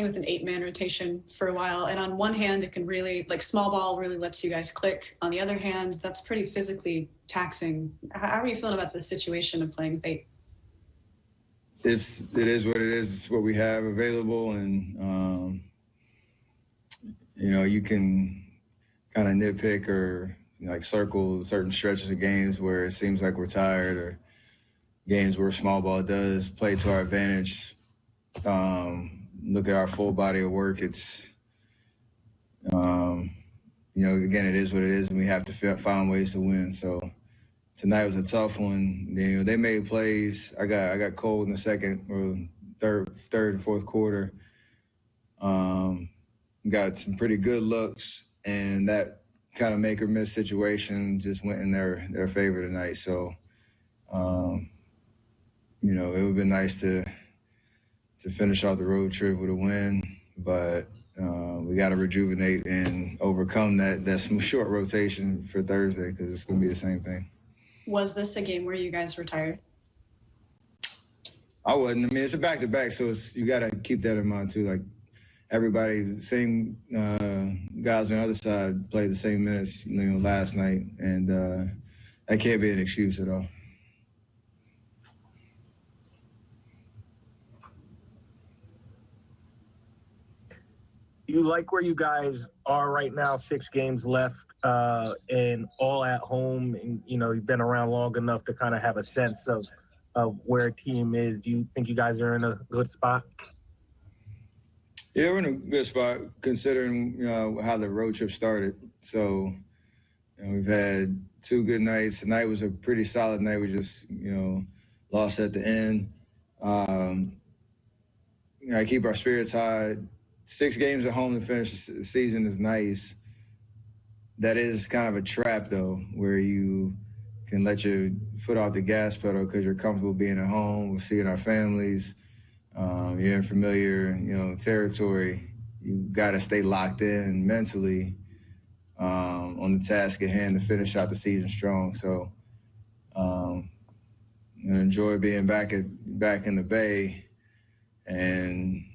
with an 8-man rotation for a while, and on one hand, it can really, like, small ball really lets you guys click. On the other hand, that's pretty physically taxing. How are you feeling about the situation of playing with 8? It is what it is. It's what we have available, and you can kind of nitpick or circle certain stretches of games where it seems like we're tired, or games where small ball does play to our advantage. Look at our full body of work. It's again, it is what it is, and we have to find ways to win. So tonight was a tough one. They made plays. I got cold in the second or third and fourth quarter. Got some pretty good looks, and that kind of make or miss situation just went in their favor tonight. So, it would have been nice to finish off the road trip with a win, but we got to rejuvenate and overcome that short rotation for Thursday, because it's going to be the same thing. Was this a game where you guys were tired? I wasn't. I mean, it's a back-to-back, so you got to keep that in mind too. Like, everybody, same guys on the other side played the same minutes, last night, and that can't be an excuse at all. You like where you guys are right now, 6 games left, and all at home, and you've been around long enough to kind of have a sense of where a team is. Do you think you guys are in a good spot? Yeah, we're in a good spot considering how the road trip started. So we've had 2 good nights. Tonight was a pretty solid night. We just lost at the end. I keep our spirits high. 6 games at home to finish the season is nice. That is kind of a trap, though, where you can let your foot off the gas pedal because you're comfortable being at home, we're seeing our families. You're in familiar, territory. You got to stay locked in mentally on the task at hand to finish out the season strong. So, enjoy being back in the Bay and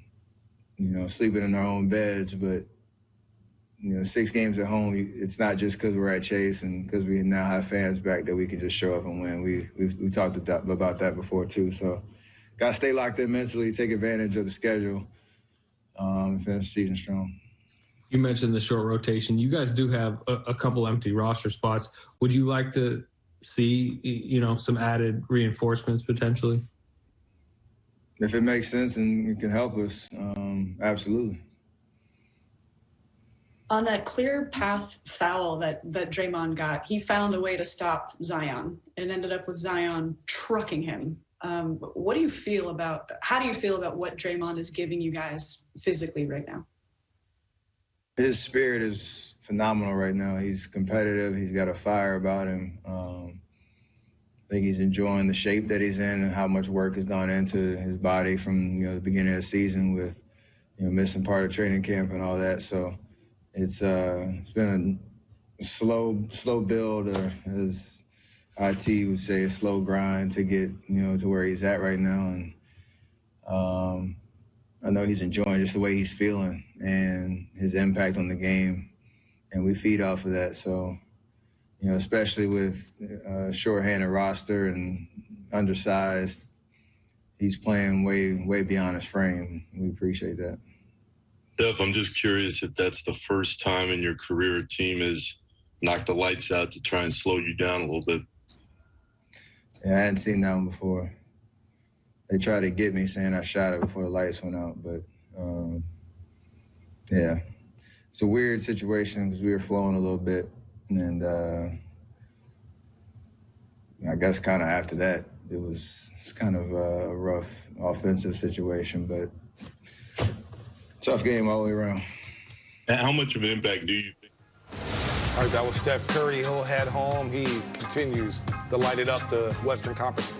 sleeping in our own beds. But 6 games at home, it's not just because we're at Chase and because we now have fans back that we can just show up and win. We talked about that before too. So, got to stay locked in mentally, take advantage of the schedule, and finish the season strong. You mentioned the short rotation. You guys do have a couple empty roster spots. Would you like to see, some added reinforcements potentially? If it makes sense and it can help us, absolutely. On that clear path foul that Draymond got, he found a way to stop Zion and ended up with Zion trucking him. How do you feel about what Draymond is giving you guys physically right now? His spirit is phenomenal right now. He's competitive. He's got a fire about him. I think he's enjoying the shape that he's in and how much work has gone into his body from the beginning of the season with missing part of training camp and all that. So it's been a slow build, or as IT would say, a slow grind to get to where he's at right now. And I know he's enjoying just the way he's feeling and his impact on the game, and we feed off of that. So, especially with a shorthanded roster and undersized, he's playing way beyond his frame. We appreciate that. Steph, I'm just curious if that's the first time in your career a team has knocked the lights out to try and slow you down a little bit. Yeah, I hadn't seen that one before. They tried to get me saying I shot it before the lights went out, but yeah. It's a weird situation because we were flowing a little bit, and I guess kind of after that, it's kind of a rough offensive situation, but tough game all the way around. And how much of an impact do you think? All right, that was Steph Curry. He'll head home. He continues to light it up the Western Conference.